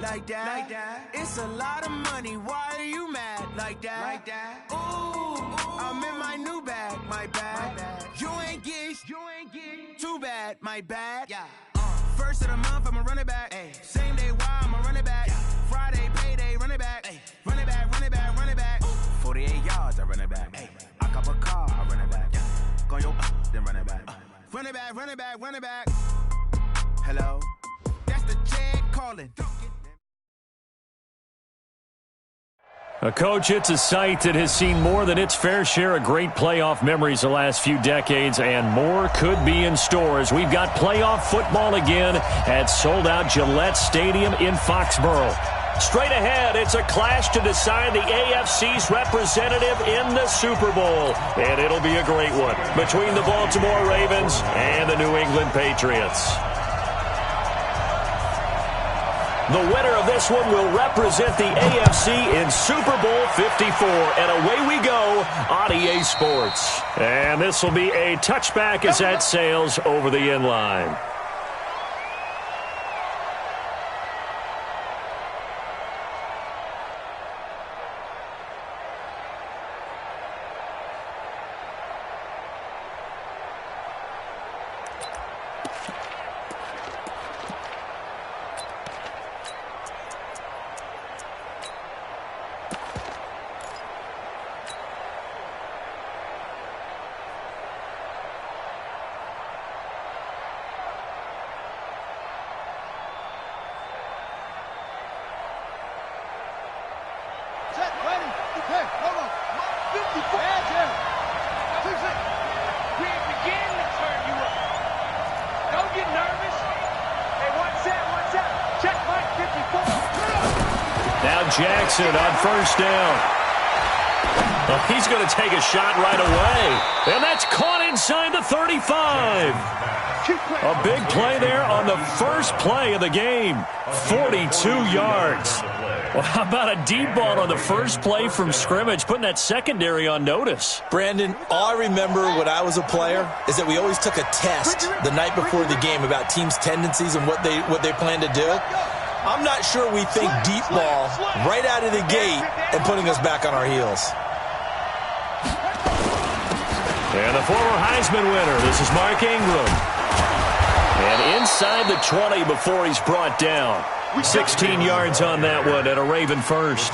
like that. It's a lot of money, why are you mad like that? Ooh, I'm in my new bag, my bad. You ain't get too bad, my bad. Yeah. First of the month, I'ma run it back. Ay. Same day, why I'ma run it back. Friday, payday, run it back. Ay. Run it back, run it back, run it back. 48 yards, I run it back. Ay. I cop a car, I run it back. Yeah. Go yo, then run it back. Run it back, run it back, run it back. Hello? That's the Chad calling. A coach, it's a site that has seen more than its fair share of great playoff memories the last few decades, and more could be in store as we've got playoff football again at sold-out Gillette Stadium in Foxborough. Straight ahead, it's a clash to decide the AFC's representative in the Super Bowl, and it'll be a great one between the Baltimore Ravens and the New England Patriots. The winner of this one will represent the AFC in Super Bowl 54. And away we go on EA Sports. And this will be a touchback as that sails over the end line. Jackson on first down. Oh, he's going to take a shot right away. And that's caught inside the 35. A big play there on the first play of the game. 42 yards. Well, how about a deep ball on the first play from scrimmage, putting that secondary on notice? Brandon, all I remember when I was a player is that we always took a test the night before the game about teams' tendencies and what they plan to do. I'm not sure we think deep ball right out of the gate and putting us back on our heels. And the former Heisman winner, this is Mark Ingram. And inside the 20 before he's brought down. 16 yards on that one and a Raven first.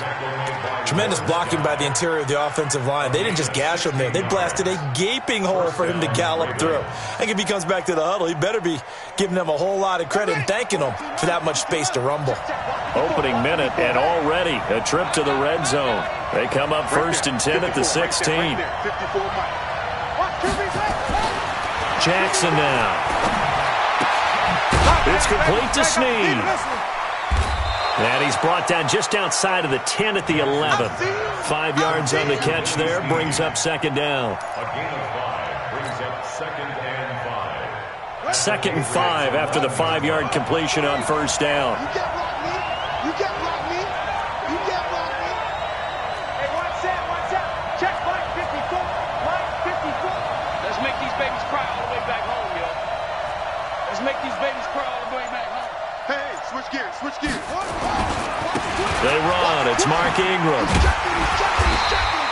Tremendous blocking by the interior of the offensive line. They didn't just gash him there. They blasted a gaping hole for him to gallop through. I think if he comes back to the huddle, he better be giving them a whole lot of credit and thanking them for that much space to rumble. Opening minute and already a trip to the red zone. They come up first and 10 at the 16. Jackson now. It's complete to Snead. And he's brought down just outside of the 10 at the 11. 5 yards on the catch there, brings up second down. A gain of 5 brings up second and 5. Second and 5 after the 5-yard completion on first down. You can't block me. You can't block me. You can't block me. Hey, watch out. Check Mike 54. Mike 54. Let's make these babies cry all the way back home, yo. Let's make these babies cry all the way back home. Hey, switch gears. They run. It's Mark Ingram.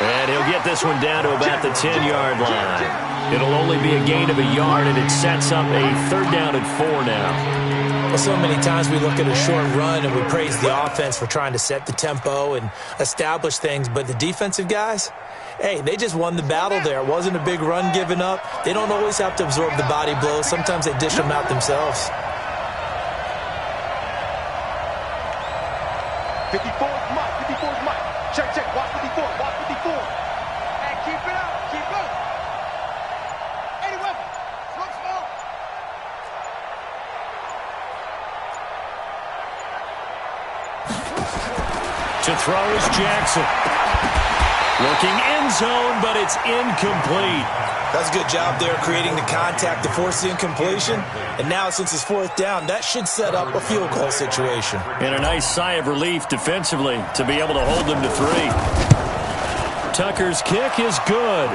And he'll get this one down to about the 10-yard line. It'll only be a gain of a yard, and it sets up a third down and 4 now. Well, so many times we look at a short run and we praise the offense for trying to set the tempo and establish things, but the defensive guys, hey, they just won the battle there. It wasn't a big run given up. They don't always have to absorb the body blows. Sometimes they dish them out themselves. 54's Mike. Check. Watch 54. Hey, keep it up. Any weapon. Slow. To throw is Jackson. Looking end zone, but it's incomplete. That's a good job there creating the contact to force the incompletion. And now since it's fourth down, that should set up a field goal situation. And a nice sigh of relief defensively to be able to hold them to 3. Tucker's kick is good.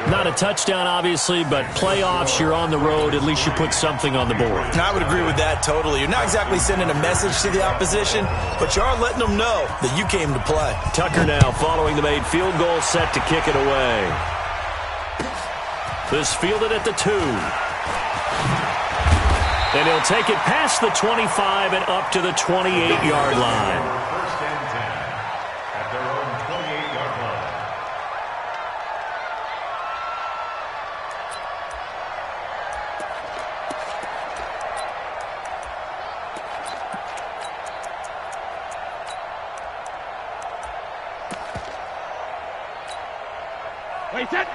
Not a touchdown, obviously, but playoffs, you're on the road. At least you put something on the board. I would agree with that totally. You're not exactly sending a message to the opposition, but you are letting them know that you came to play. Tucker now following the made field goal, set to kick it away. This fielded at the 2. And he'll take it past the 25 and up to the 28-yard line. First and 10 at their own 28-yard line.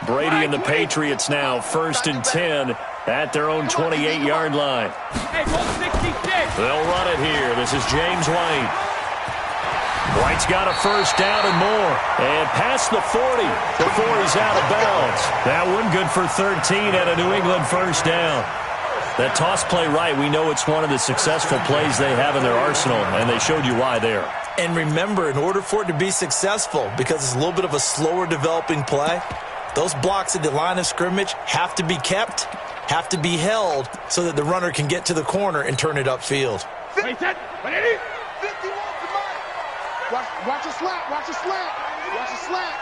Brady and the Patriots now first and 10 at their own 28-yard line. They'll run it here. This is James White. White's got a first down and more. And past the 40 before he's out of bounds. That one good for 13 at a New England first down. That toss play right, we know it's one of the successful plays they have in their arsenal, and they showed you why there. And remember, in order for it to be successful, because it's a little bit of a slower developing play, those blocks at the line of scrimmage have to be kept, have to be held, so that the runner can get to the corner and turn it upfield. Watch a slant. Watch a slant. Watch a slant.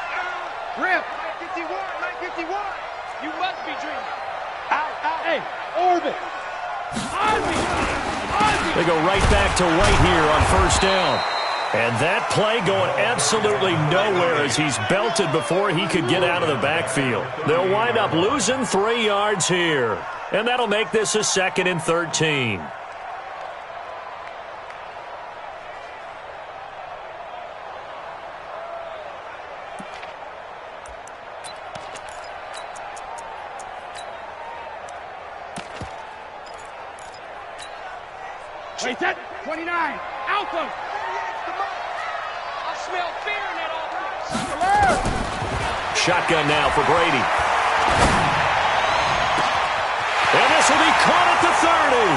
Rip. 51. You must be dreaming. Out. Hey, orbit. They go right back to White here on first down. And that play going absolutely nowhere as he's belted before he could get out of the backfield. They'll wind up losing 3 yards here. And that'll make this a 2nd and 13. Wait, that 29. Out them. I smell fear in that offense. Shotgun now for Brady. And this will be caught at the 30.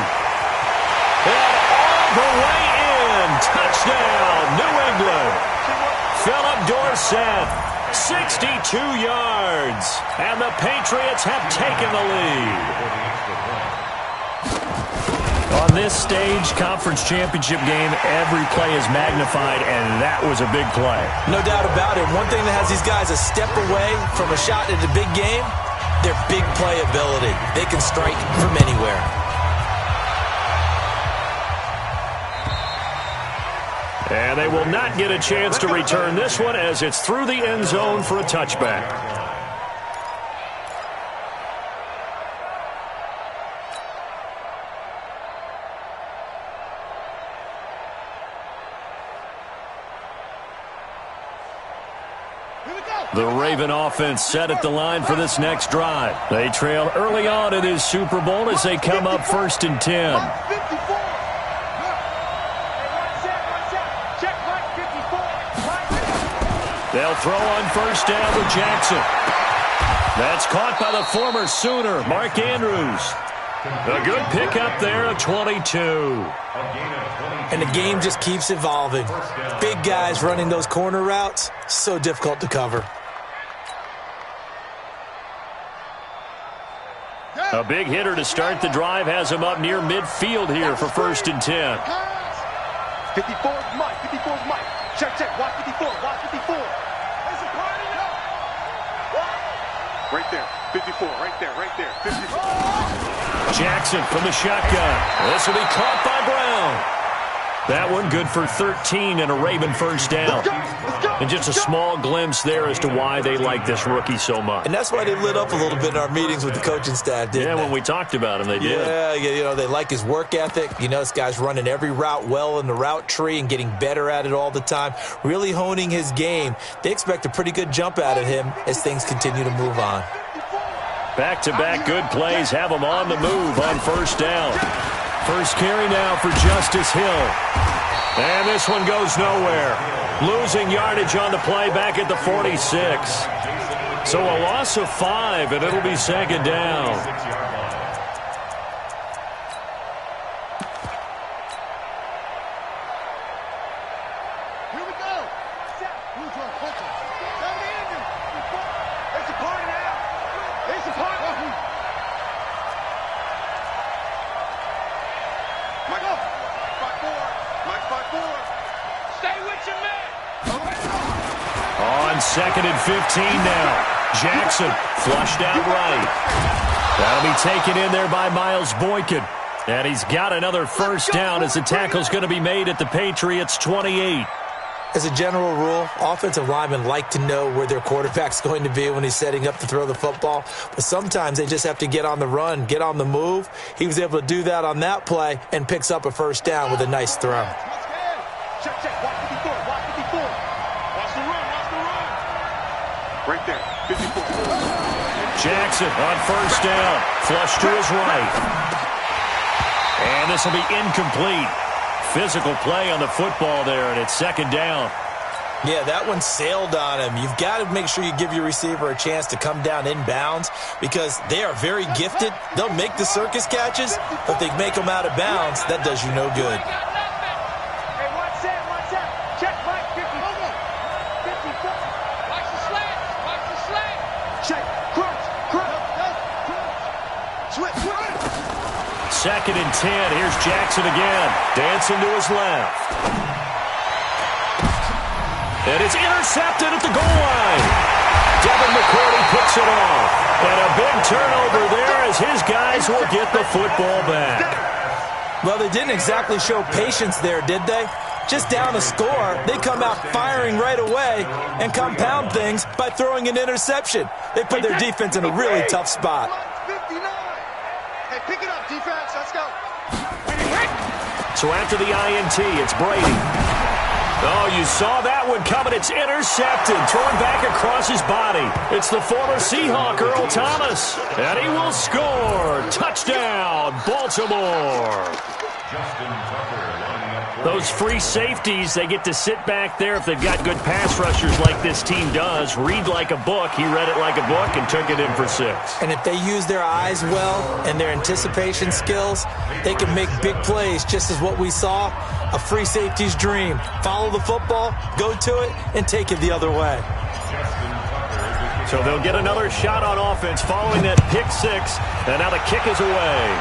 And all the way in. Touchdown, New England. Philip Dorsett, 62 yards. And the Patriots have taken the lead. On this stage, conference championship game, every play is magnified, and that was a big play. No doubt about it. One thing that has these guys a step away from a shot at a big game, their big play ability. They can strike from anywhere. And they will not get a chance to return this one as it's through the end zone for a touchback. The Raven offense set at the line for this next drive. They trail early on in this Super Bowl as they come up first and 10. They'll throw on first down with Jackson. That's caught by the former Sooner, Mark Andrews. A good pickup there of 22. And the game just keeps evolving. Big guys running those corner routes, so difficult to cover. A big hitter to start the drive has him up near midfield here for first and 10. 54's Mike. 54's Mike. Check. Watch 54. Watch 54. Right there. 54. Right there. 54. Jackson from the shotgun. This will be caught by Brown. That one good for 13 and a Raven first down. And just a small glimpse there as to why they like this rookie so much. And that's why they lit up a little bit in our meetings with the coaching staff, didn't they? Yeah, when we talked about him, they did. Yeah, you know, they like his work ethic. You know, this guy's running every route well in the route tree and getting better at it all the time, really honing his game. They expect a pretty good jump out of him as things continue to move on. Back-to-back good plays have him on the move on first down. First carry now for Justice Hill. And this one goes nowhere. Losing yardage on the play back at the 46. So a loss of 5, and it'll be second down. Here we go. Who's your puncher? There's a party now. Stay with your man. On 2nd and 15 now. Jackson flushed out right. That'll be taken in there by Miles Boykin. And he's got another first down as the tackle's going to be made at the Patriots' 28. As a general rule, offensive linemen like to know where their quarterback's going to be when he's setting up to throw the football. But sometimes they just have to get on the run, get on the move. He was able to do that on that play and picks up a first down with a nice throw. Check, check. Watch 54. Watch 54. Watch the run. Watch the run. Right there. 54. Jackson on first down. Flush to his right. And this will be incomplete. Physical play on the football there, and it's 2nd down. Yeah, that one sailed on him. You've got to make sure you give your receiver a chance to come down inbounds because they are very gifted. They'll make the circus catches, but if they make them out of bounds, that does you no good. Hey, watch that. Watch that. Check Mike 54. 54. Watch the slant. Watch the slant. Check. Crunch. Crunch. Switch. 2nd and 10. Here's Jackson again. Dancing to his left. And it's intercepted at the goal line. Devin McCourty picks it off. And a big turnover there as his guys will get the football back. Well, they didn't exactly show patience there, did they? Just down a score, they come out firing right away and compound things by throwing an interception. They put their defense in a really tough spot. 59. Hey, pick it up, defense. Let's go. So after the INT, it's Brady. Oh, you saw that one coming. It's intercepted. Thrown back across his body. It's the former Seahawk, Earl Thomas. And he will score. Touchdown, Baltimore. Those free safeties, they get to sit back there if they've got good pass rushers like this team does. Read like a book. He read it like a book and took it in for 6. And if they use their eyes well and their anticipation skills, they can make big plays, just as what we saw, a free safety's dream. Follow the football, go to it, and take it the other way. So they'll get another shot on offense following that pick 6, and now the kick is away.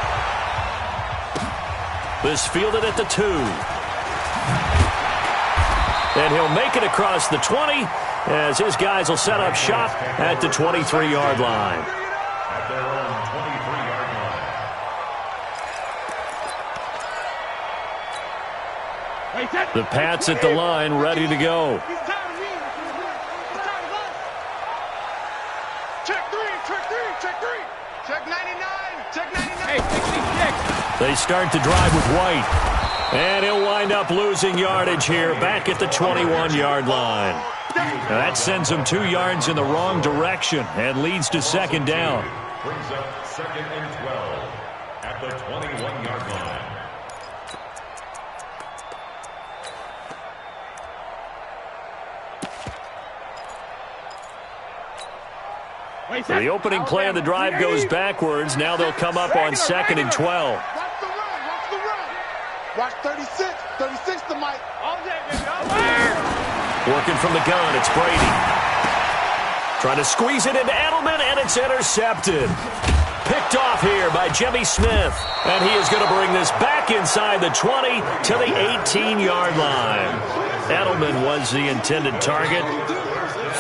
This fielded at the 2. And he'll make it across the 20 as his guys will set up shop at the 23-yard line. At their own 23-yard line. The Pats at the line, ready to go. Check 3. Check 3. Check 3. Check 99. Check 99. Hey, 66. They start to drive with White. And he'll wind up losing yardage here back at the 21-yard line. Now that sends him 2 yards in the wrong direction and leads to 2nd down. Brings up 2nd and 12 at the 21-yard line. So the opening play of the drive goes backwards. Now they'll come up on 2nd and 12. Watch 36. 36 to Mike. All day, baby. All day. Working from the gun, it's Brady. Trying to squeeze it into Edelman, and it's intercepted. Picked off here by Jimmy Smith. And he is going to bring this back inside the 20 to the 18-yard line. Edelman was the intended target.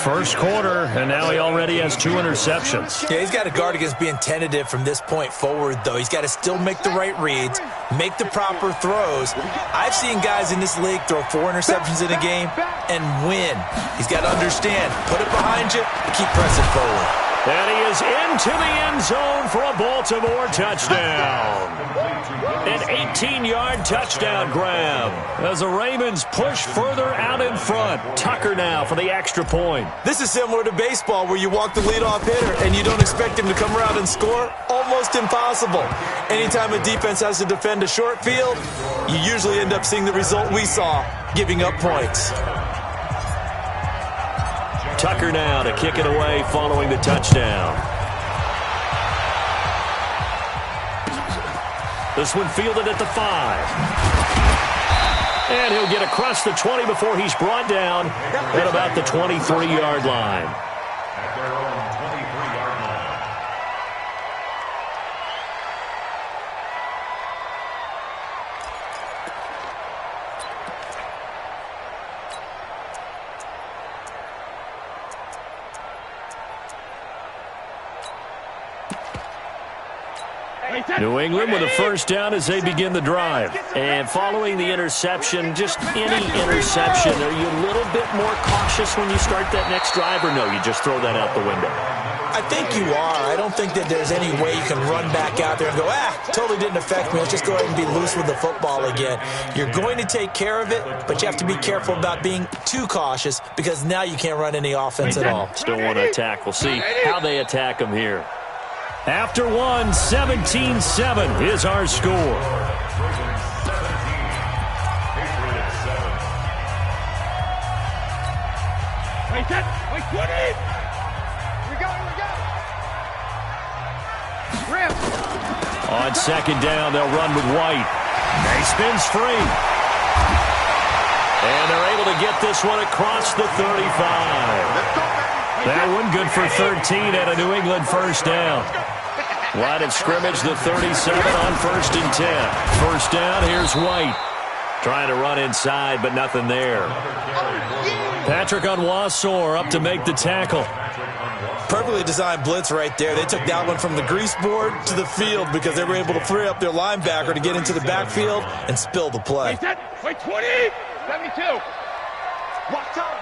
First quarter, and now he already has 2 interceptions. Yeah, he's got to guard against being tentative from this point forward, though. He's got to still make the right reads, make the proper throws. I've seen guys in this league throw 4 interceptions in a game and win. He's got to understand, put it behind you, keep pressing forward. And he is into the end zone for a Baltimore touchdown. An 18-yard touchdown grab as the Ravens push further out in front. Tucker now for the extra point. This is similar to baseball where you walk the leadoff hitter and you don't expect him to come around and score. Almost impossible. Anytime a defense has to defend a short field, you usually end up seeing the result we saw, giving up points. Tucker now to kick it away following the touchdown. This one fielded at the 5. And he'll get across the 20 before he's brought down at about the 23-yard line. At their own 23-yard line. New England with a first down as they begin the drive. And following the interception, just any interception, are you a little bit more cautious when you start that next drive, or no, you just throw that out the window? I think you are. I don't think that there's any way you can run back out there and go, totally didn't affect me. Let's just go ahead and be loose with the football again. You're going to take care of it, but you have to be careful about being too cautious because now you can't run any offense at all. Still want to attack. We'll see how they attack them here. After one, 17-7 is our score. Wait, 20! On second down, they'll run with White. He spins free. And they're able to get this one across the 35. That one good for 13 at a New England first down. Line of scrimmage, the 37 on 1st and 10. First down, here's White. Trying to run inside, but nothing there. Patrick Onwuasor up to make the tackle. Perfectly designed blitz right there. They took that one from the grease board to the field because they were able to free up their linebacker to get into the backfield and spill the play. Wait, 20! 72! Watch time!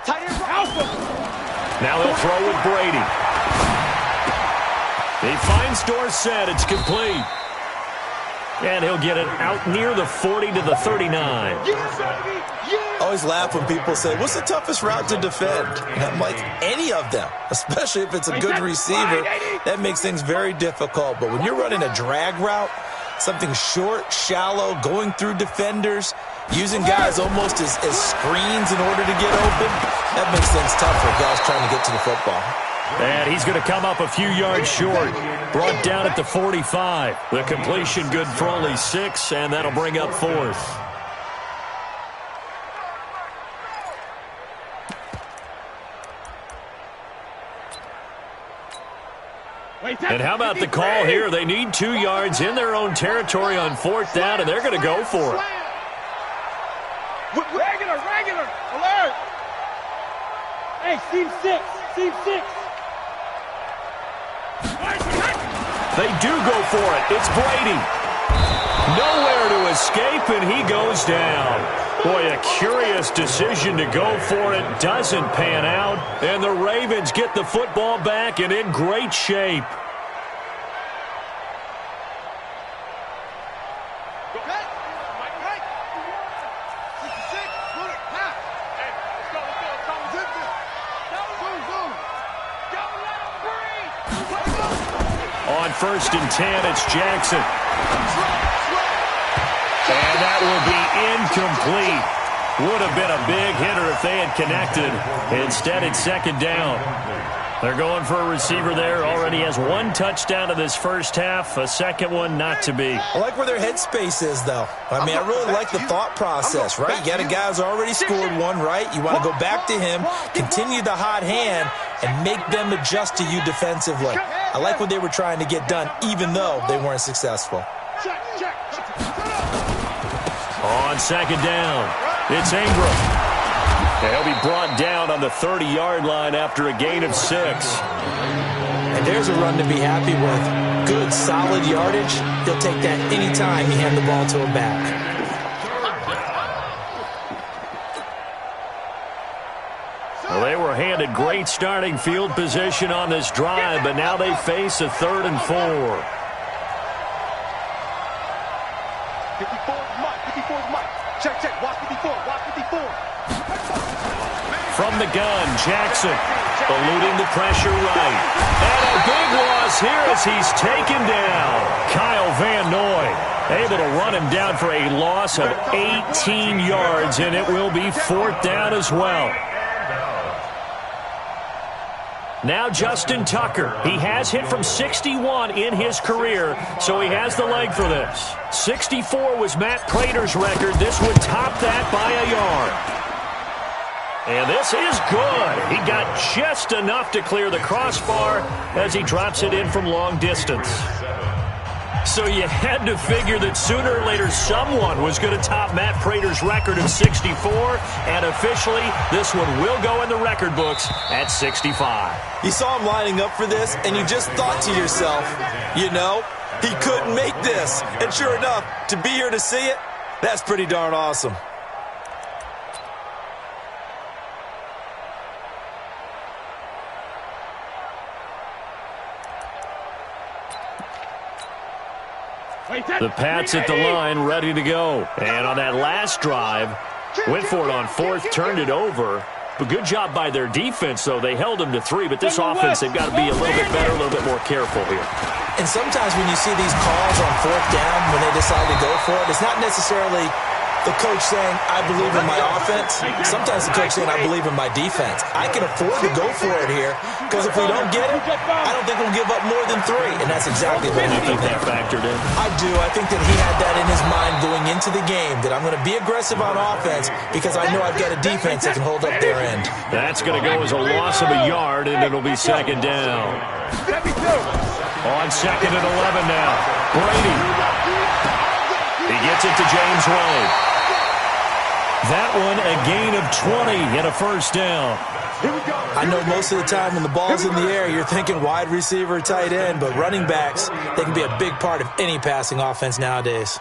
Tight end Alpha! Now he'll throw with Brady. He finds Dorsett. It's complete. And he'll get it out near the 40 to the 39. I always laugh when people say, what's the toughest route to defend? And I'm like, any of them, especially if it's a good receiver. That makes things very difficult. But when you're running a drag route, something short, shallow, going through defenders, using guys almost as screens in order to get open, that makes things tough for guys trying to get to the football. And he's going to come up a few yards short. Brought down at the 45. The completion good for only 6, and that'll bring up 4th. And how about the call here? They need 2 yards in their own territory on 4th down, and they're going to go for it. Regular, alert! Hey, Steve 6. They do go for it. It's Brady. Nowhere to escape, and he goes down. Boy, a curious decision to go for it. Doesn't pan out, and the Ravens get the football back and in great shape. On 1st and 10, it's Jackson. And that will be incomplete. Would have been a big hitter if they had connected. Instead, it's 2nd down. They're going for a receiver there. Already has 1 touchdown in this first half. A second one not to be. I like where their headspace is, though. I mean, I really like the thought process, right? You got a guy who's already scored 1, right? You want to go back to him, continue the hot hand, and make them adjust to you defensively. I like what they were trying to get done, even though they weren't successful. On 2nd down, it's Ingram. And he'll be brought down on the 30-yard line after a gain of 6. And there's a run to be happy with. Good, solid yardage. He'll take that anytime you hand the ball to him back. Well, they were handed great starting field position on this drive, but now they face a 3rd and 4. 54's Mike. Check. Watch 54. From the gun, Jackson eluding the pressure right. And a big loss here as he's taken down. Kyle Van Noy able to run him down for a loss of 18 yards, and it will be 4th down as well. Now Justin Tucker. He has hit from 61 in his career, so he has the leg for this. 64 was Matt Prater's record. This would top that by a yard. And this is good. He got just enough to clear the crossbar as he drops it in from long distance. So you had to figure that sooner or later someone was going to top Matt Prater's record of 64, and officially this one will go in the record books at 65. You saw him lining up for this, and you just thought to yourself, you know, he couldn't make this. And sure enough, to be here to see it, that's pretty darn awesome. The Pats at the line, ready to go. And on that last drive, went for it on fourth, turned it over. But good job by their defense, though. They held them to 3, but this offense, they've got to be a little bit better, a little bit more careful here. And sometimes when you see these calls on fourth down, when they decide to go for it, it's not necessarily the coach saying, I believe in my offense. Sometimes the coach saying, I believe in my defense. I can afford to go for it here, because if we don't get it, I don't think we'll give up more than 3. And that's exactly what I think happened. that factored in. I do. I think that he had that in his mind going into the game, that I'm going to be aggressive on offense because I know I've got a defense that can hold up their end. That's going to go as a loss of a yard, and it'll be second down. On second and 11 now. Brady. He gets it to James White. That one a gain of 20 and a first down. I know most of the time when the ball's in the air, you're thinking wide receiver, tight end, but running backs, they can be a big part of any passing offense nowadays.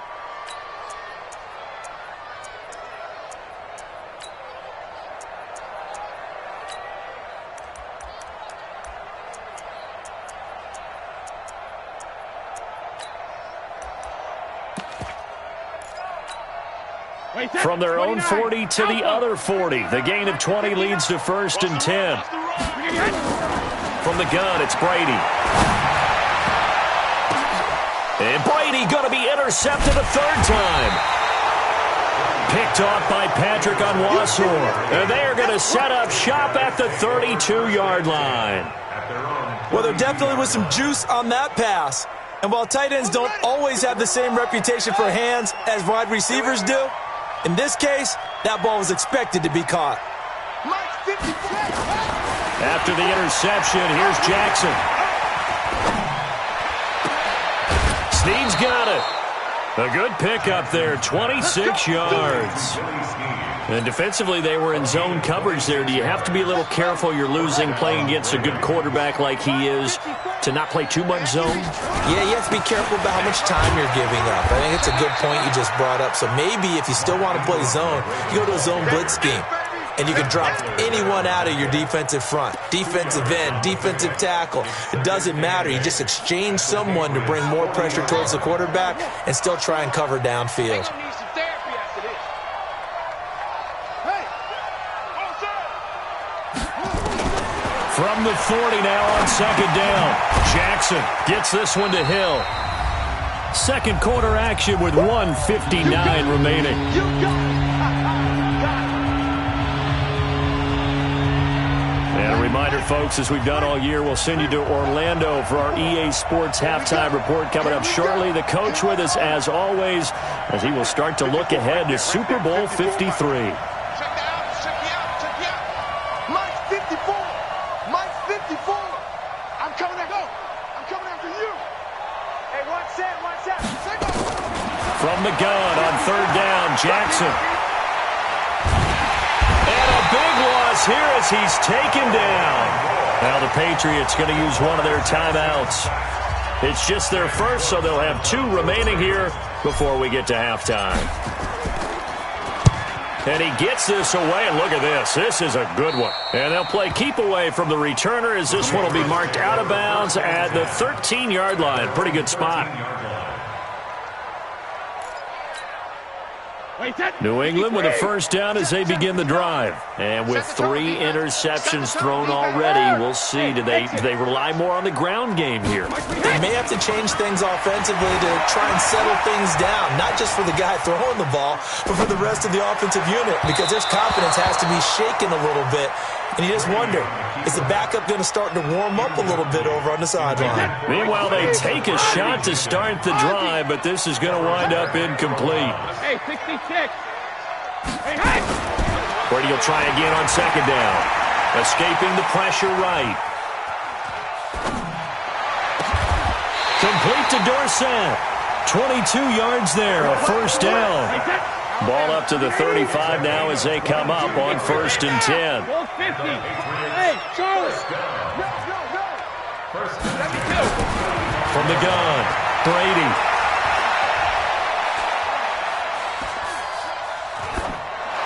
From their own 40 to the other 40. The gain of 20 leads to first and 10. From the gun, it's Brady. And Brady going to be intercepted a third time. Picked off by Patrick Onwuasor. And they are going to set up shop at the 32-yard line. Well, there definitely was some juice on that pass. And while tight ends don't always have the same reputation for hands as wide receivers do, in this case, that ball was expected to be caught. After the interception, here's Jackson. Snead's got it. A good pickup there, 26 yards. And defensively, they were in zone coverage there. Do you have to be a little careful? You're losing playing against a good quarterback like he is to not play too much zone? Yeah, you have to be careful about how much time you're giving up. I think it's a good point you just brought up. So maybe if you still want to play zone, you go to a zone blitz scheme. And you can drop anyone out of your defensive front. Defensive end, defensive tackle. It doesn't matter. You just exchange someone to bring more pressure towards the quarterback and still try and cover downfield. From the 40 now on second down. Jackson gets this one to Hill. Second quarter action with 1:59 remaining. And a reminder, folks, as we've done all year, we'll send you to Orlando for our EA Sports halftime report coming up shortly. The coach with us, as always, as he will start to look ahead to Super Bowl 53. From the gun on third down, Jackson. And a big loss here as he's taken down. Now the Patriots going to use one of their timeouts. It's just their first, so they'll have 2 remaining here before we get to halftime. And he gets this away, and look at this. This is a good one. And they'll play keep away from the returner as this one will be marked out of bounds at the 13-yard line. Pretty good spot. New England with a first down as they begin the drive. And with 3 interceptions thrown already, we'll see. Do they rely more on the ground game here? They may have to change things offensively to try and settle things down, not just for the guy throwing the ball, but for the rest of the offensive unit, because their confidence has to be shaken a little bit. And you just wonder, is the backup going to start to warm up a little bit over on the sideline? Meanwhile, they take a shot to start the drive, but this is going to wind up incomplete. Hey, 66. Hey. Brady will try again on second down. Escaping the pressure right. Complete to Dorsett. 22 yards there, a first down. Ball up to the 35 now as they come up on 1st and 10. Hey, Charlie. From the gun, Brady.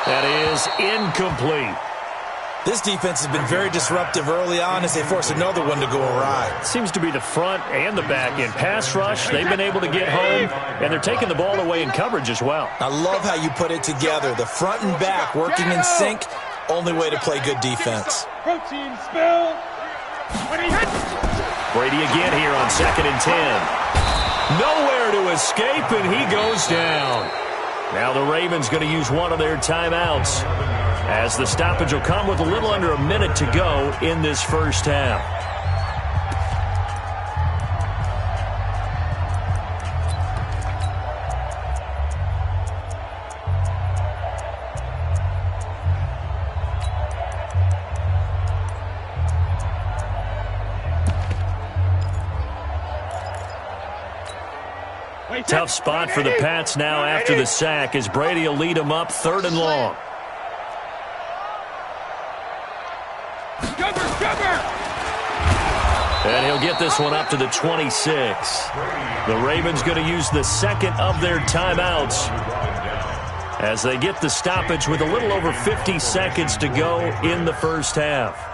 That is incomplete. This defense has been very disruptive early on as they force another one to go awry. Seems to be the front and the back end. Pass rush, they've been able to get home, and they're taking the ball away in coverage as well. I love how you put it together. The front and back working in sync, only way to play good defense. Protein spill. Brady again here on 2nd and 10. Nowhere to escape, and he goes down. Now the Ravens going to use one of their timeouts, as the stoppage will come with a little under a minute to go in this first half. Tough spot for the Pats now after the sack, as Brady will lead them up 3rd and long. And he'll get this one up to the 26. The Ravens going to use the second of their timeouts as they get the stoppage with a little over 50 seconds to go in the first half.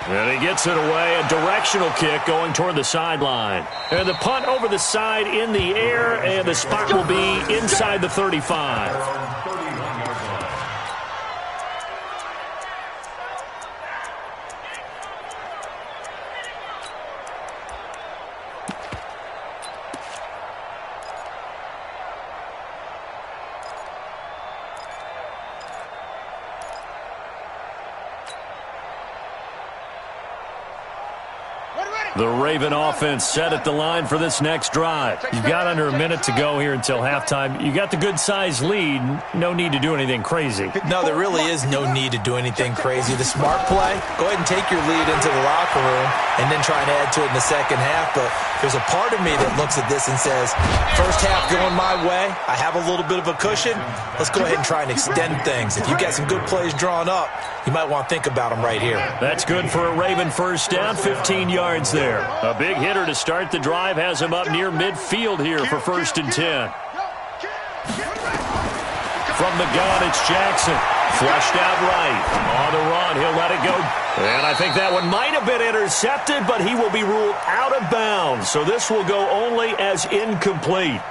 And he gets it away, a directional kick going toward the sideline. And the punt over the side in the air, and the spot will be inside the 35. The Raven offense set at the line for this next drive. You've got under a minute to go here until halftime. You got the good-sized lead. No need to do anything crazy. No, there really is no need to do anything crazy. The smart play, go ahead and take your lead into the locker room and then try and add to it in the second half. But there's a part of me that looks at this and says, first half going my way, I have a little bit of a cushion. Let's go ahead and try and extend things. If you've got some good plays drawn up, you might want to think about them right here. That's good for a Raven first down, 15 yards there. A big hitter to start the drive has him up near midfield here for 1st and 10. From the gun, it's Jackson. Flushed out right. On the run, he'll let it go. And I think that one might have been intercepted, but he will be ruled out of bounds. So this will go only as incomplete.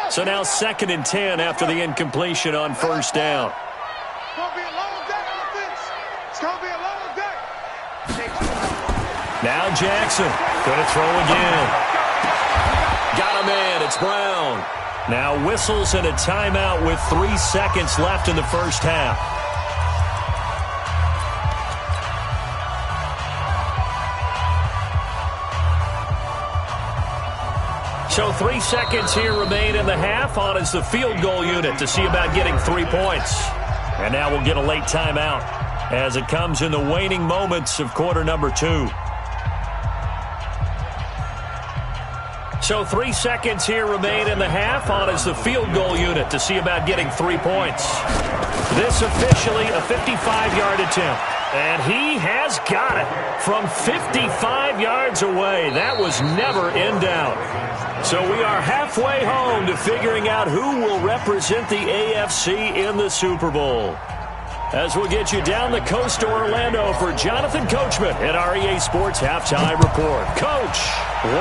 So now 2nd and 10 after the incompletion on first down. It's going to be a long day, offense. It's going to be a long day. Now Jackson going to throw again. Got him in. It's Brown. Now whistles and a timeout with 3 seconds left in the first half. So 3 seconds here remain in the half. On is the field goal unit to see about getting 3 points. And now we'll get a late timeout as it comes in the waning moments of quarter number 2. So 3 seconds here remain in the half. On is the field goal unit to see about getting 3 points. This officially a 55-yard attempt. And he has got it from 55 yards away. That was never in doubt. So we are halfway home to figuring out who will represent the AFC in the Super Bowl. As we'll get you down the coast to Orlando for Jonathan Coachman at our EA Sports Halftime Report. Coach,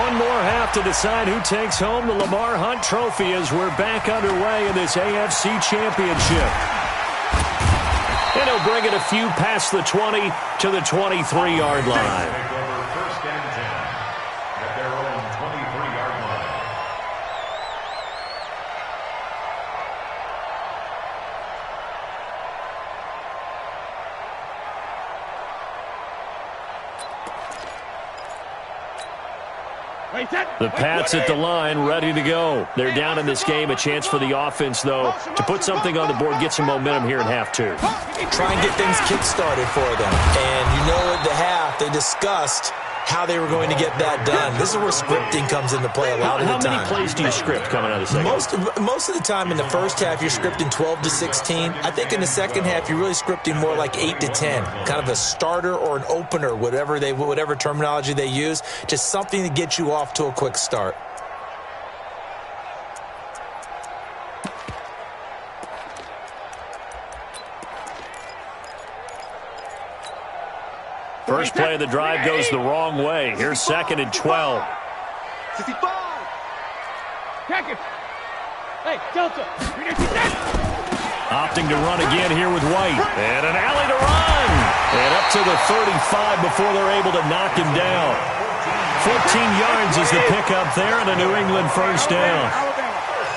one more half to decide who takes home the Lamar Hunt Trophy as we're back underway in this AFC Championship. And he'll bring it a few past the 20 to the 23-yard line. The Pats at the line, ready to go. They're down in this game. A chance for the offense, though, to put something on the board, get some momentum here in half two. Try and get things kick-started for them. And you know at the half, they discussed how they were going to get that done. This is where scripting comes into play a lot of the time. How many plays do you script coming out of the second? Most of the time in the first half, you're scripting 12 to 16. I think in the second half, you're really scripting more like 8 to 10. Kind of a starter or an opener, whatever terminology they use. Just something to get you off to a quick start. First play of the drive goes the wrong way. Here's 2nd and 12. 65. Hey, Delta. Opting to run again here with White. And an alley to run. And up to the 35 before they're able to knock him down. 14 yards is the pickup there and a New England first down.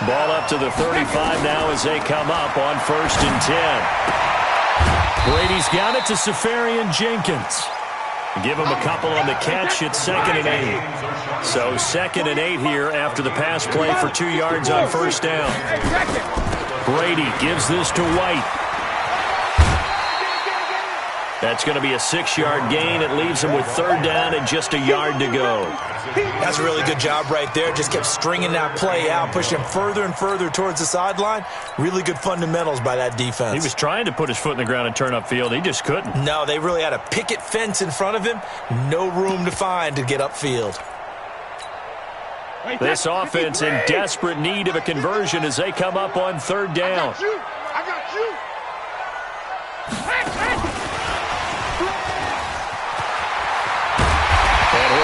Ball up to the 35 now as they come up on 1st and 10. Brady's got it to Safarian Jenkins. Give him a couple on the catch. It's 2nd and 8. So 2nd and 8 here after the pass play for 2 yards on 1st down. Brady gives this to White. That's going to be a 6-yard gain. It leaves him with 3rd down and just a yard to go. That's a really good job right there. Just kept stringing that play out, pushing him further and further towards the sideline. Really good fundamentals by that defense. He was trying to put his foot in the ground and turn upfield. He just couldn't. No, they really had a picket fence in front of him. No room to find to get upfield. This offense in desperate need of a conversion as they come up on 3rd down. I got you.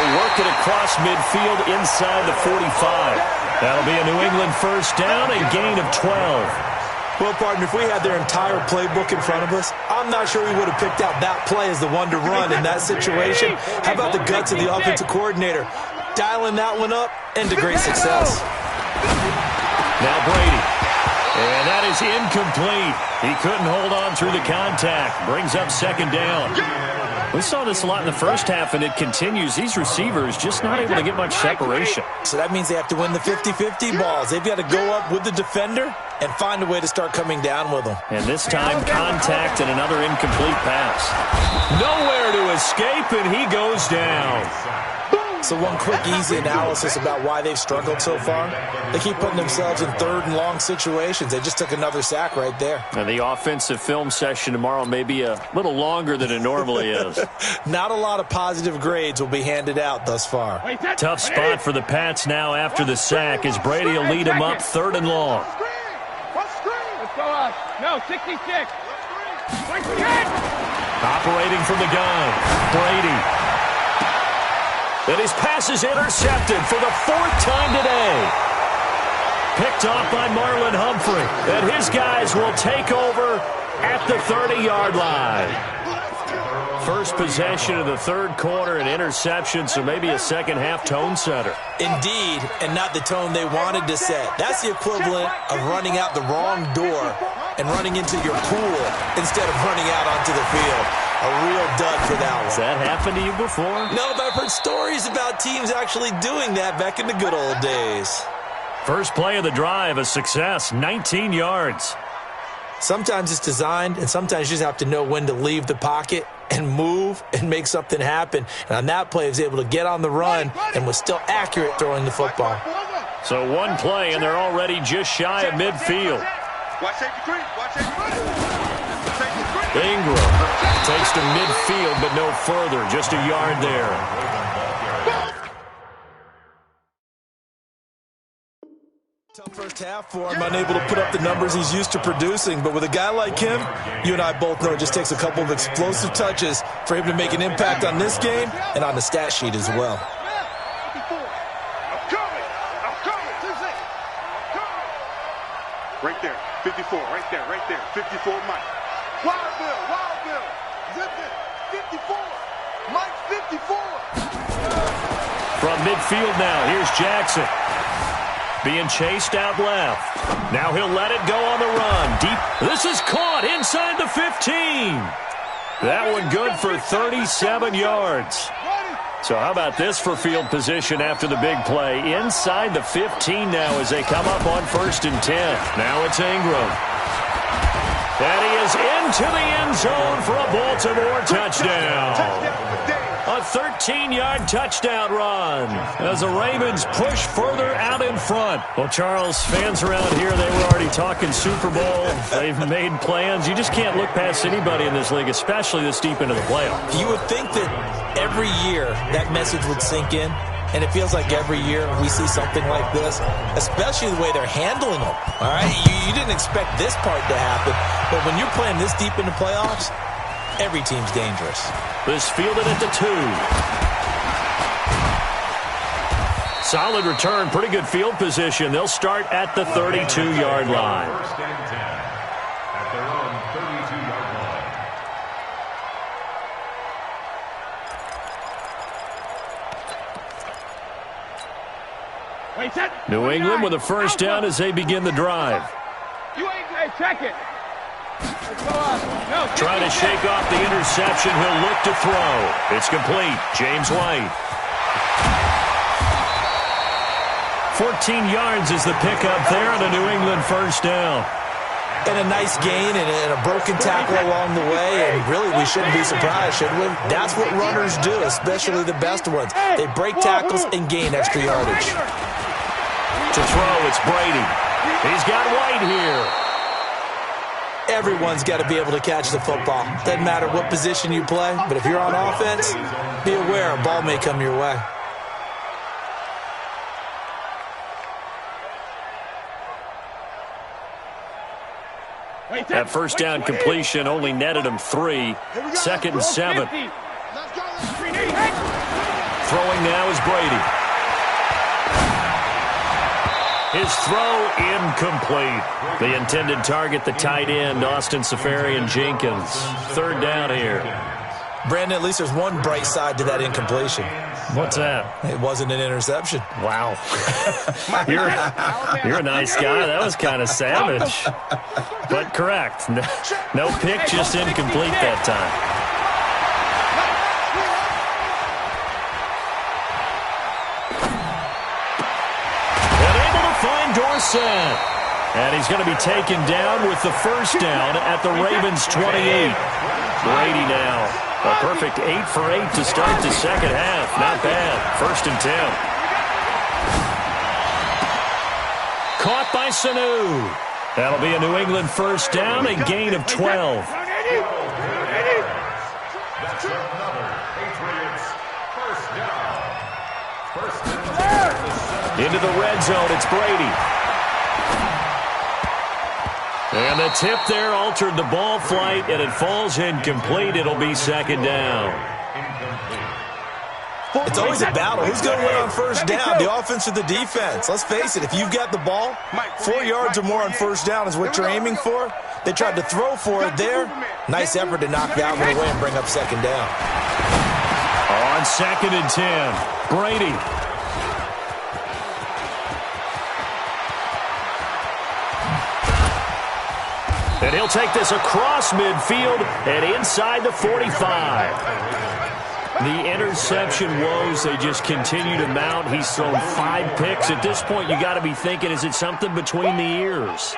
Work it across midfield inside the 45. That'll be a New England first down, a gain of 12. Well, partner, if we had their entire playbook in front of us, I'm not sure we would have picked out that play as the one to run in that situation. How about the guts of the offensive coordinator? Dialing that one up into great success. Now Brady. And that is incomplete. He couldn't hold on through the contact. Brings up 2nd down. We saw this a lot in the first half, and it continues. These receivers just not able to get much separation. So that means they have to win the 50-50 balls. They've got to go up with the defender and find a way to start coming down with them. And this time, contact and another incomplete pass. Nowhere to escape, and he goes down. So one quick, easy analysis about why they've struggled so far. They keep putting themselves in 3rd and long situations. They just took another sack right there. And the offensive film session tomorrow may be a little longer than it normally is. Not a lot of positive grades will be handed out thus far. Tough spot for the Pats now after the sack as Brady will lead them up 3rd and long. Let's go up. No, 66. Operating from the gun, Brady. And his pass is intercepted for the 4th time today. Picked off by Marlon Humphrey. And his guys will take over at the 30-yard line. First possession of the 3rd quarter, an interception, so maybe a second-half tone setter. Indeed, and not the tone they wanted to set. That's the equivalent of running out the wrong door and running into your pool instead of running out onto the field. A real dud for that one. Has that happened to you before? No, but I've heard stories about teams actually doing that back in the good old days. First play of the drive, a success, 19 yards. Sometimes it's designed, and sometimes you just have to know when to leave the pocket and move and make something happen. And on that play, he was able to get on the run and was still accurate throwing the football. So one play, and they're already just shy of midfield. Ingram takes to midfield, but no further, just a yard there. Tough first half for him, unable to put up the numbers he's used to producing. But with a guy like him, you and I both know it just takes a couple of explosive touches for him to make an impact on this game and on the stat sheet as well. Right there, 54, right there, 54, Mike. Wild Bill, zip it, 54, Mike 54. From midfield now, here's Jackson. Being chased out left. Now he'll let it go on the run. Deep. This is caught inside the 15. That one good for 37 yards. So how about this for field position after the big play? Inside the 15 now as they come up on 1st and 10. Now it's Ingram. And he is into the end zone for a Baltimore touchdown. A 13-yard touchdown run as the Ravens push further out in front. Well, Charles, fans around here, they were already talking Super Bowl. They've made plans. You just can't look past anybody in this league, especially this deep into the playoffs. You would think that every year that message would sink in, and it feels like every year we see something like this, especially the way they're handling them. All right, you didn't expect this part to happen, but when you're playing this deep into playoffs, every team's dangerous. This fielded at the 2. Solid return, pretty good field position. They'll start at the 32-yard line. 1st and 10 at their own 32-yard line. New England with a first down as they begin the drive. Check it. Trying to shake off the interception. He'll look to throw. It's complete. James White. 14 yards is the pickup there on a New England first down. And a nice gain and a broken tackle along the way. And really, we shouldn't be surprised, should we? That's what runners do, especially the best ones. They break tackles and gain extra yardage. To throw, it's Brady. He's got White here. Everyone's got to be able to catch the football. Doesn't matter what position you play, but if you're on offense, be aware a ball may come your way. That first down completion only netted him 3. 2nd and 7. Throwing now is Brady. His throw incomplete. The intended target, the tight end, Austin Seferian-Jenkins. 3rd down here. Brandon, at least there's one bright side to that incompletion. What's that? It wasn't an interception. Wow. You're a nice guy. That was kind of savage. But correct. No pick, just incomplete that time. Dorsett. And he's going to be taken down with the first down at the Ravens' 28. Brady now. A perfect 8 for 8 to start the second half. Not bad. 1st and 10. Caught by Sanu. That'll be a New England first down, a gain of 12. That's another Patriots first down. 1st and 10. Into the red zone, it's Brady. And the tip there altered the ball flight, and it falls incomplete. It'll be 2nd down. It's always a battle. Who's going to win on first down, the offense or the defense? Let's face it, if you've got the ball, 4 yards or more on first down is what you're aiming for. They tried to throw for it there. Nice effort to knock that one away and bring up 2nd down. On 2nd and 10, Brady. And he'll take this across midfield and inside the 45. The interception woes, they just continue to mount. He's thrown 5 picks. At this point, you got to be thinking, is it something between the ears?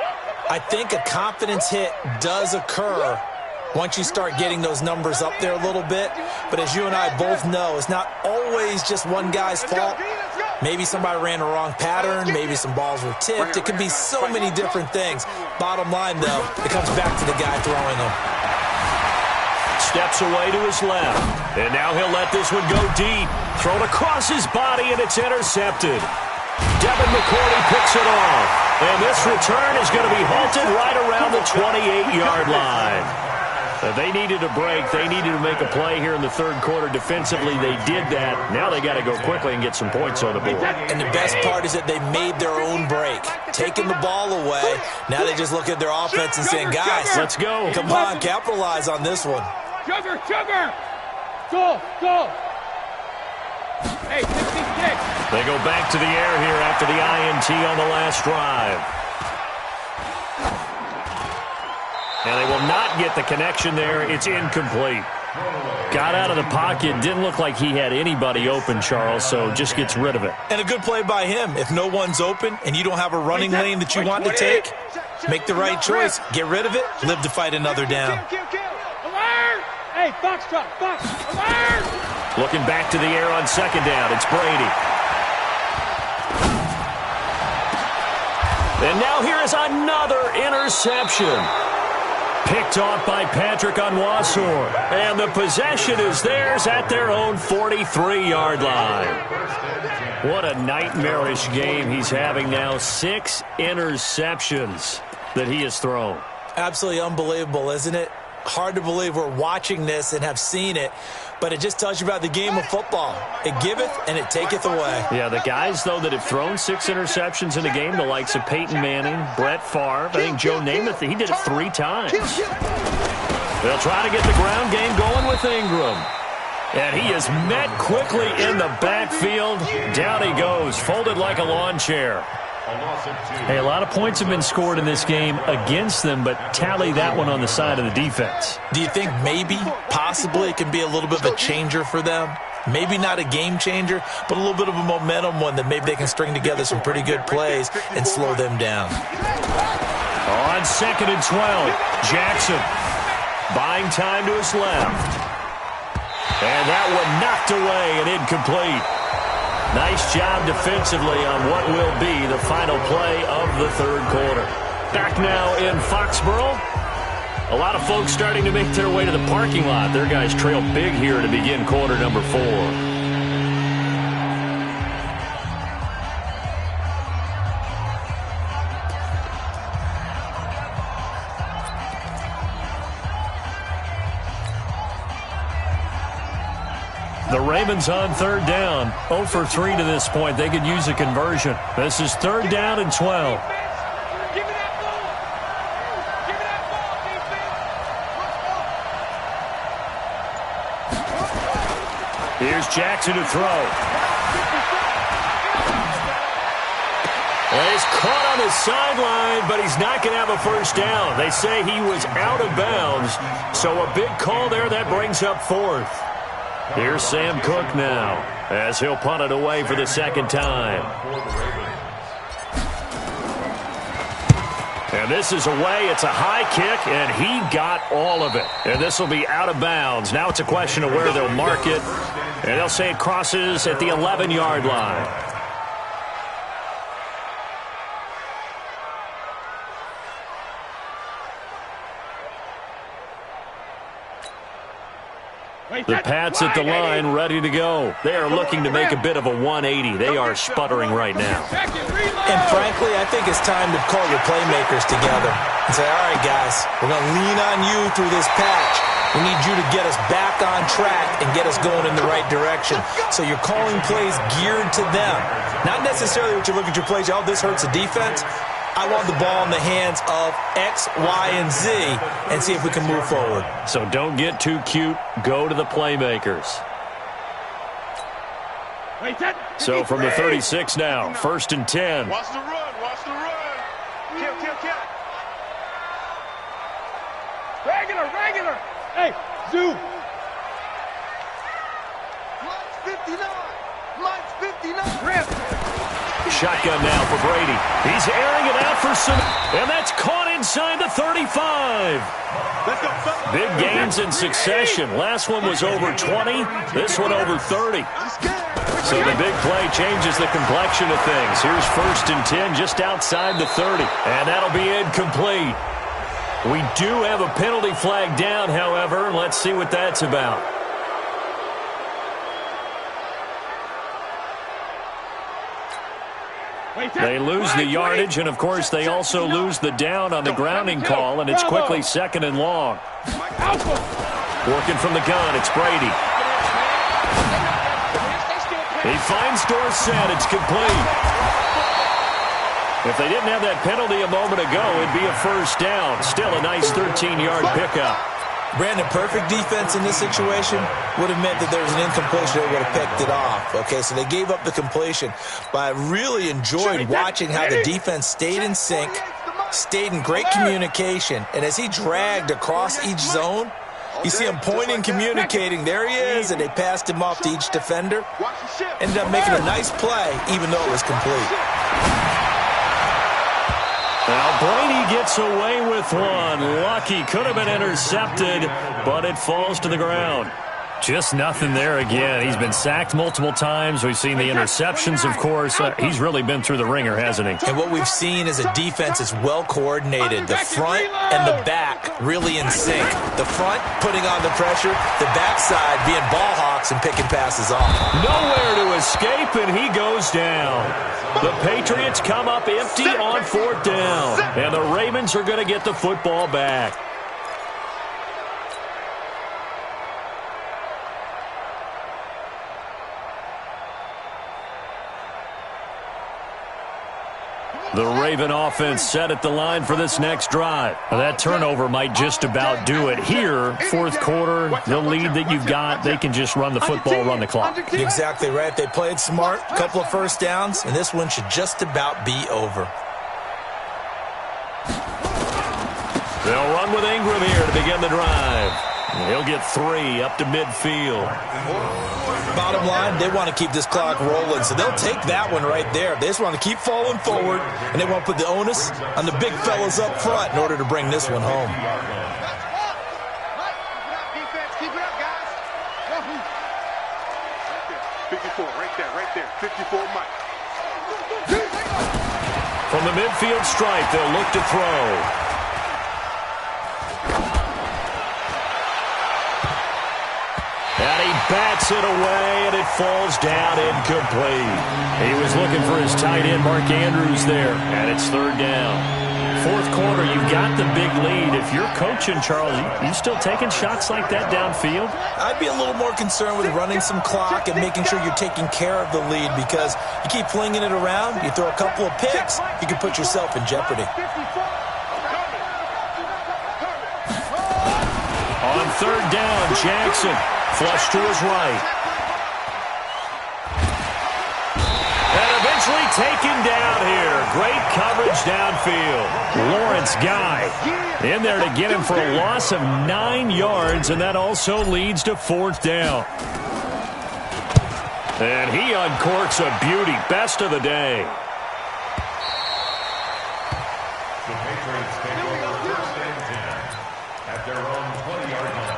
I think a confidence hit does occur once you start getting those numbers up there a little bit. But as you and I both know, it's not always just one guy's fault. Maybe somebody ran the wrong pattern. Maybe some balls were tipped. It could be so many different things. Bottom line, though, it comes back to the guy throwing them. Steps away to his left. And now he'll let this one go deep. Thrown across his body, and it's intercepted. Devin McCourty picks it off. And this return is going to be halted right around the 28-yard line. They needed a break. They needed to make a play here in the 3rd quarter. Defensively, they did that. Now they got to go quickly and get some points on the board. And the best part is that they made their own break, taking the ball away. Now they just look at their offense and saying, guys, let's go. Come on, capitalize on this one. Sugar! Go! Hey, 66. They go back to the air here after the INT on the last drive. And they will not get the connection there. It's incomplete. Got out of the pocket. Didn't look like he had anybody open, Charles, so just gets rid of it. And a good play by him. If no one's open and you don't have a running lane that you want to take, make the right choice. Get rid of it. Live to fight another down. Hey, Foxtrot, Fox, alert! Looking back to the air on second down. It's Brady. And now here is another interception. Picked off by Patrick Onwuasor. And the possession is theirs at their own 43-yard line. What a nightmarish game he's having now. 6 interceptions that he has thrown. Absolutely unbelievable, isn't it? Hard to believe we're watching this and have seen it, but it just tells you about the game of football. It giveth and it taketh away. Yeah, the guys, though, that have thrown 6 interceptions in a game, the likes of Peyton Manning, Brett Favre, I think Joe Namath, he did it 3 times. They'll try to get the ground game going with Ingram. And he is met quickly in the backfield. Down he goes, folded like a lawn chair. Hey, a lot of points have been scored in this game against them, but tally that one on the side of the defense. Do you think maybe, possibly, it can be a little bit of a changer for them? Maybe not a game changer, but a little bit of a momentum one that maybe they can string together some pretty good plays and slow them down. On 2nd and 12, Jackson buying time to his left. And that one knocked away and incomplete. Nice job defensively on what will be the final play of the third quarter. Back now in Foxborough. A lot of folks starting to make their way to the parking lot. Their guys trail big here to begin quarter number 4. The Ravens on 3rd down. 0 for 3 to this point. They could use a conversion. This is 3rd down and 12. Here's Jackson to throw. And he's caught on the sideline, but he's not going to have a first down. They say he was out of bounds, so a big call there that brings up 4th. Here's Sam Cook now, as he'll punt it away for the 2nd time. And this is away. It's a high kick, and he got all of it. And this will be out of bounds. Now it's a question of where they'll mark it, and they'll say it crosses at the 11-yard line. The Pats at the line, ready to go. They are looking to make a bit of a 180. They are sputtering right now. And frankly, I think it's time to call your playmakers together and say, all right, guys, we're going to lean on you through this patch. We need you to get us back on track and get us going in the right direction. So you're calling plays geared to them. Not necessarily what you look at your plays, oh, this hurts the defense. I want the ball in the hands of X, Y, and Z and see if we can move forward. So don't get too cute. Go to the playmakers. So from the 36 now, 1st and 10. Watch the run, watch the run. Kill. Regular. Hey, Zoo. Mine's 59. Rip. Shotgun now for Brady. He's airing it out for some, and that's caught inside the 35. Big gains in succession. Last one was over 20. This one over 30. So the big play changes the complexion of things. Here's 1st and 10 just outside the 30. And that'll be incomplete. We do have a penalty flag down, however. Let's see what that's about. They lose the yardage, and, of course, they also lose the down on the grounding call, and it's quickly 2nd and long. Working from the gun, it's Brady. He finds Dorsett. It's complete. If they didn't have that penalty a moment ago, it'd be a first down. Still a nice 13-yard pickup. Brandon, perfect defense in this situation would have meant that there was an incompletion. They would have picked it off. Okay, so they gave up the completion. But I really enjoyed watching how the defense stayed in sync, stayed in great communication, and as he dragged across each zone, You see him pointing, communicating. There he is, and they passed him off to each defender. Ended up making a nice play, even though it was complete. Now Brady gets away with one. Lucky, could have been intercepted, but it falls to the ground. Just nothing there again. He's been sacked multiple times. We've seen the interceptions, of course. He's really been through the ringer, hasn't he? And what we've seen is a defense is well coordinated. The front and the back really in sync. The front putting on the pressure, the backside being ball hawks and picking passes off. Nowhere to escape, and he goes down. The Patriots come up empty on 4th down, and the Ravens are going to get the football back. The Raven offense set at the line for this next drive. That turnover might just about do it. Here, 4th quarter, the lead that you've got, they can just run the football, run the clock. You're exactly right. They played smart, a couple of first downs, and this one should just about be over. They'll run with Ingram here to begin the drive. He'll get 3 up to midfield. Bottom line, they want to keep this clock rolling, so they'll take that one right there. They just want to keep falling forward, and they want to put the onus on the big fellas up front in order to bring this one home. Defense, keep it up, guys. 54, right there. 54 Mike. From the midfield stripe, they'll look to throw. And he bats it away, and it falls down incomplete. He was looking for his tight end, Mark Andrews, there, and it's 3rd down. 4th quarter, you've got the big lead. If you're coaching, Charles, you still taking shots like that downfield? I'd be a little more concerned with running some clock and making sure you're taking care of the lead, because you keep flinging it around, you throw a couple of picks, you can put yourself in jeopardy. On 3rd down, Jackson. Flush to his right. And eventually taken down here. Great coverage downfield. Lawrence Guy in there to get him for a loss of 9 yards, and that also leads to 4th down. And he uncorks a beauty. Best of the day. The Patriots take over 1st and 10 at their own 20-yard line.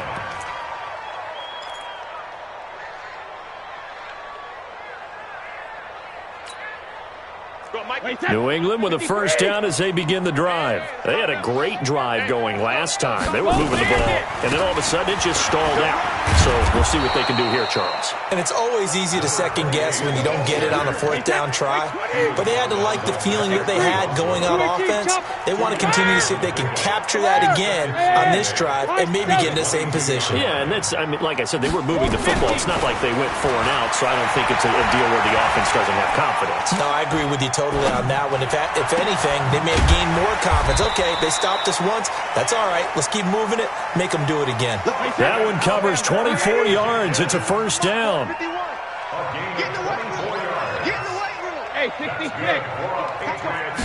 New England with a 1st down as they begin the drive. They had a great drive going last time. They were moving the ball, and then all of a sudden it just stalled out. So we'll see what they can do here, Charles. And it's always easy to second guess when you don't get it on a 4th down try. But they had to like the feeling that they had going on offense. They want to continue to see if they can capture that again on this drive and maybe get in the same position. Yeah, and that's, I mean, like I said, they were moving the football. It's not like they went 4 and out, so I don't think it's a deal where the offense doesn't have confidence. No, I agree with you totally on that one. If anything, they may have gained more confidence. Okay, they stopped us once. That's all right. Let's keep moving it. Make them do it again. That one covers 24 yards. It's a 1st down. Get in the weight room. Hey, 66.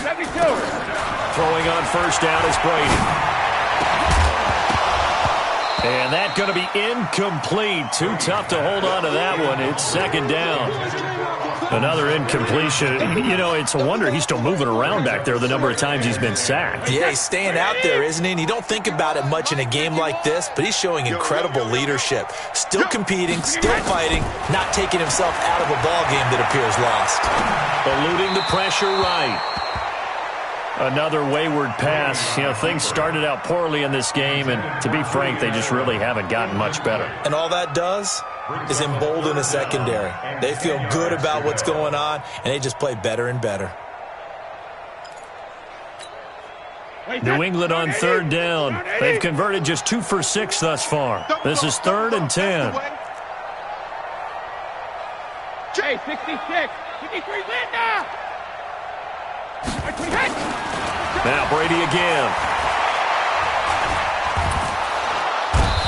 72. Throwing on 1st down is Brady. And that's going to be incomplete. Too tough to hold on to that one. It's 2nd down. Another incompletion. You know, it's a wonder he's still moving around back there the number of times he's been sacked. Yeah, he's staying out there, isn't he? And you don't think about it much in a game like this, but he's showing incredible leadership. Still competing, still fighting, not taking himself out of a ball game that appears lost. Eluding the pressure right. Another wayward pass. You know, things started out poorly in this game, and to be frank, they just really haven't gotten much better. And all that does is embolden the secondary. They feel good about what's going on, and they just play better and better. New England on 3rd down. They've converted just 2 for 6 thus far. This is 3rd and 10. Hey, 66. 53 Linda. Now Brady again.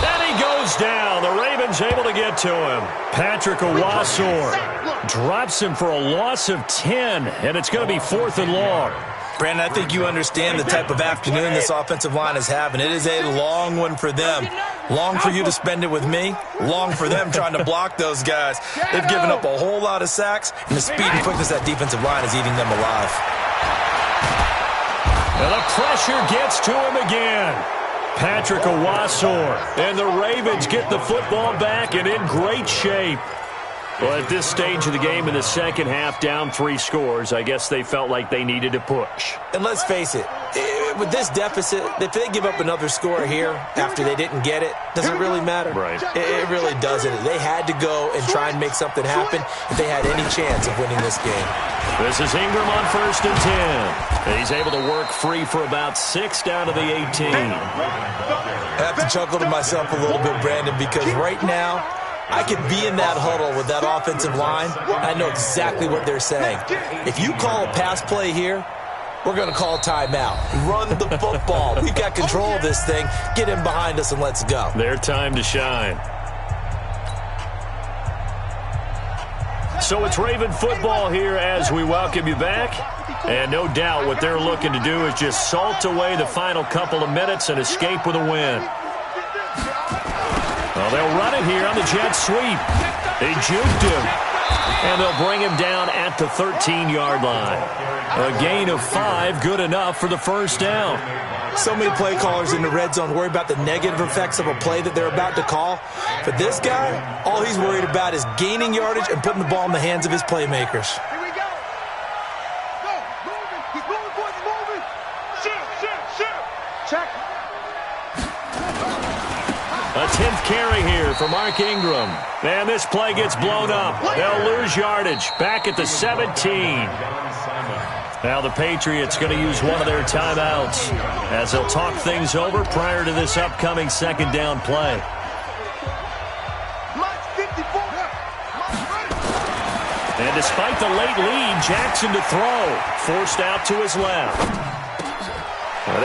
And he goes down. The Ravens able to get to him. Patrick Owasor drops him for a loss of 10, and it's going to be 4th and long. Brandon, I think you understand the type of afternoon this offensive line is having. It is a long one for them. Long for you to spend it with me. Long for them trying to block those guys. They've given up a whole lot of sacks, and the speed and quickness of that defensive line is eating them alive. And the pressure gets to him again. Patrick Owasor. And the Ravens get the football back and in great shape. Well, at this stage of the game in the second half, down 3 scores, I guess they felt like they needed to push. And let's face it, with this deficit, if they give up another score here after they didn't get it, does it really matter? Right. It really doesn't. They had to go and try and make something happen if they had any chance of winning this game. This is Ingram on 1st and 10. He's able to work free for about 6 down to the 18. I have to chuckle to myself a little bit, Brandon, because right now, I could be in that huddle with that offensive line. I know exactly what they're saying. If you call a pass play here, we're going to call timeout. Run the football. We've got control of this thing. Get in behind us and let's go. Their time to shine. So it's Raven football here as we welcome you back. And no doubt what they're looking to do is just salt away the final couple of minutes and escape with a win. Well, they'll run it here on the jet sweep. They juked him. And they'll bring him down at the 13-yard line. A gain of 5, good enough for the first down. So many play callers in the red zone worry about the negative effects of a play that they're about to call. For this guy, all he's worried about is gaining yardage and putting the ball in the hands of his playmakers. Here we go. Go. Moving. He's moving, boys. He's moving. Shoot. Check. A 10th carry here for Mark Ingram. And this play gets blown up. They'll lose yardage. Back at the 17. Now the Patriots going to use one of their timeouts as they'll talk things over prior to this upcoming second down play. And despite the late lead, Jackson to throw. Forced out to his left.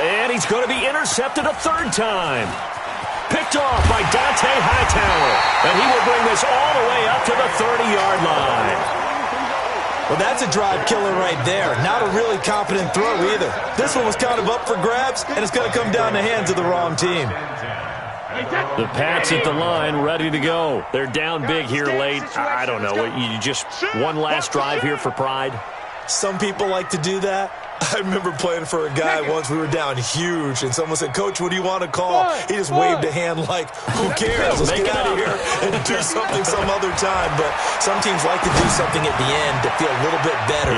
And he's going to be intercepted a 3rd time. Picked off by Dante Hightower. And he will bring this all the way up to the 30-yard line. Well, that's a drive killer right there. Not a really confident throw either. This one was kind of up for grabs, and it's going to come down the hands of the wrong team. The Pats at the line, ready to go. They're down big here late. I don't know. You just one last drive here for pride? Some people like to do that. I remember playing for a guy once. We were down huge, and someone said, "Coach, what do you want to call?" He just waved a hand like, "Who cares? Let's get out of here and do something some other time." But some teams like to do something at the end to feel a little bit better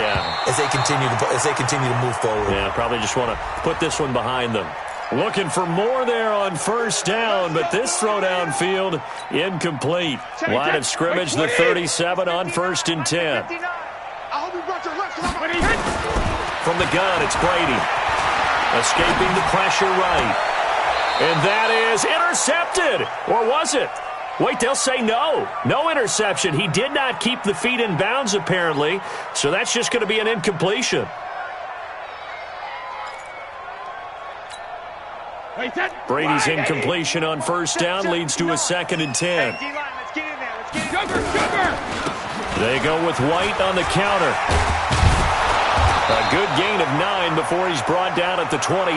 as they continue to move forward. Yeah, probably just want to put this one behind them. Looking for more there on 1st down, but this throw downfield incomplete. Line of scrimmage, the 37 on 1st and 10. From the gun, it's Brady. Escaping the pressure right. And that is intercepted. Or was it? Wait, they'll say no. No interception. He did not keep the feet in bounds, apparently. So that's just going to be an incompletion. Brady's incompletion on 1st down leads to a 2nd and 10. They go with White on the counter. A good gain of 9 before he's brought down at the 28.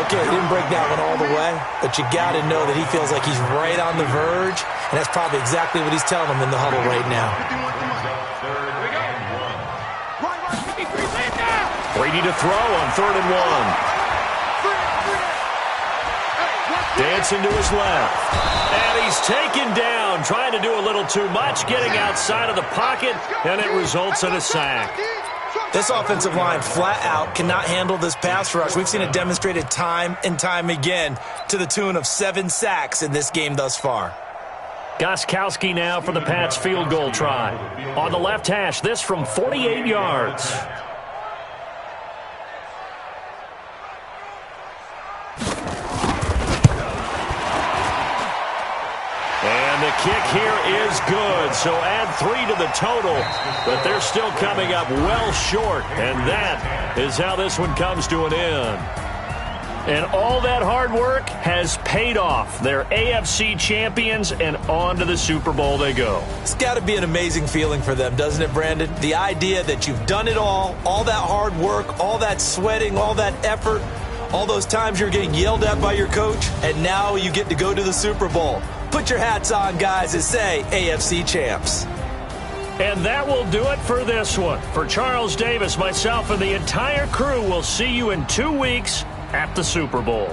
Okay, he didn't break that one all the way, but you got to know that he feels like he's right on the verge, and that's probably exactly what he's telling him in the huddle right now. Brady to throw on 3rd and 1. Dancing to his left. And he's taken down, trying to do a little too much, getting outside of the pocket, and it results in a sack. This offensive line flat out cannot handle this pass rush. We've seen it demonstrated time and time again to the tune of 7 sacks in this game thus far. Gostkowski now for the Pats field goal try. On the left hash, this from 48 yards. And the kick here is good, so add 3 to the total, but they're still coming up well short, and that is how this one comes to an end. And all that hard work has paid off. They're AFC champions, and on to the Super Bowl they go. It's got to be an amazing feeling for them, doesn't it, Brandon? The idea that you've done it all that hard work, all that sweating, all that effort, all those times you're getting yelled at by your coach, and now you get to go to the Super Bowl. Put your hats on, guys, and say AFC champs. And that will do it for this one. For Charles Davis, myself, and the entire crew, we'll see you in 2 weeks at the Super Bowl.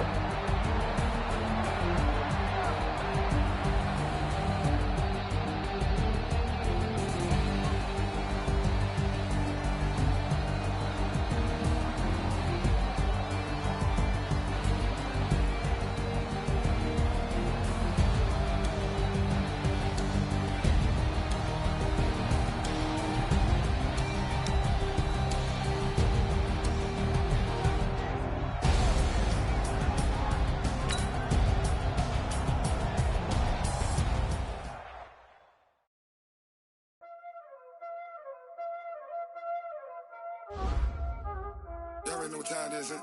Y'all already know what time it is, huh?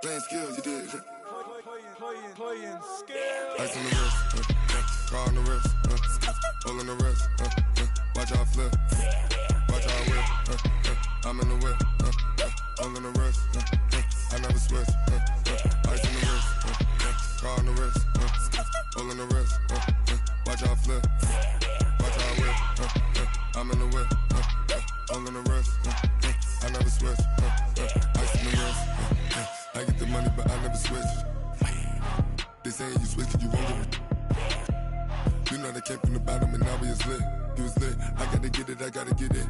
Playing skills, you did. Playing skills. Ice on the wrist, car on the wrist, hole in the wrist, watch out flip, watch out whip, I'm in the whip, hole in the wrist, I never switch, ice on the wrist, car on the wrist, hole in the wrist, watch out flip, watch out whip, I'm in the whip, hole in the wrist, I never switch, ice in the wrist, I get the money but I never switch. They saying you switch it, you won't get it. You know they came from the bottom and now we is lit. You was lit, I gotta get it, I gotta get it.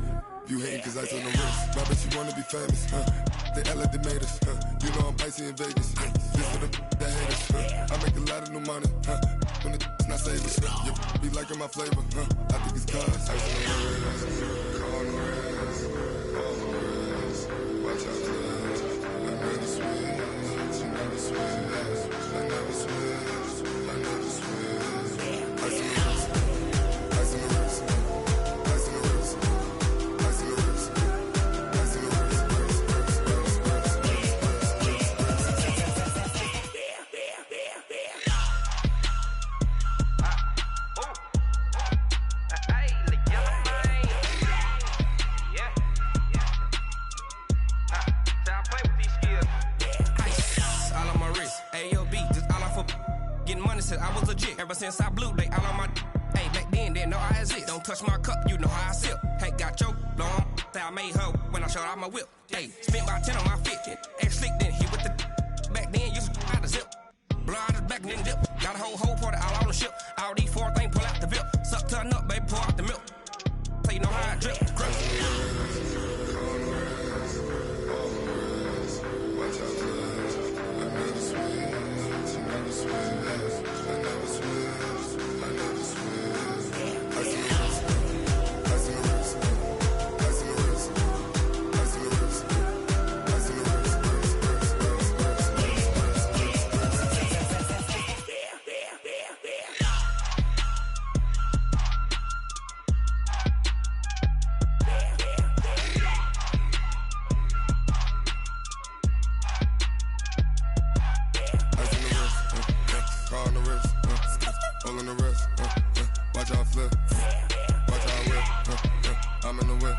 You hating cause ice on the wrist. I bet you wanna be famous, They Ella they made us, You know I'm icy in Vegas, This for the haters, I make a lot of new money, When the not savers, You be liking my flavor, I think it's cause ice on the wrist, car on the wrist, all the wrist, watch out for this. I never switch, you never switch, I never switch, I never switch. Ice on the wrist, ice on the wrist, ice on the wrist, ice on the wrist, ice on the wrist, I was legit ever since I blew they all on my hey back then didn't know I exist. Don't touch my cup, you know how I sip. Hey, got your long that I made her when I showed out my whip. Hey, spent about 10 on my fit. Ex slick then hit with the back then used to out the zip. Blow out his back and then dip. Got a whole party all on the ship. All these 4 things pull out the VIP. Suck turn up, baby, pour out the milk. So you know how I drip. Watch out flip, watch out whip, I'm in the whip,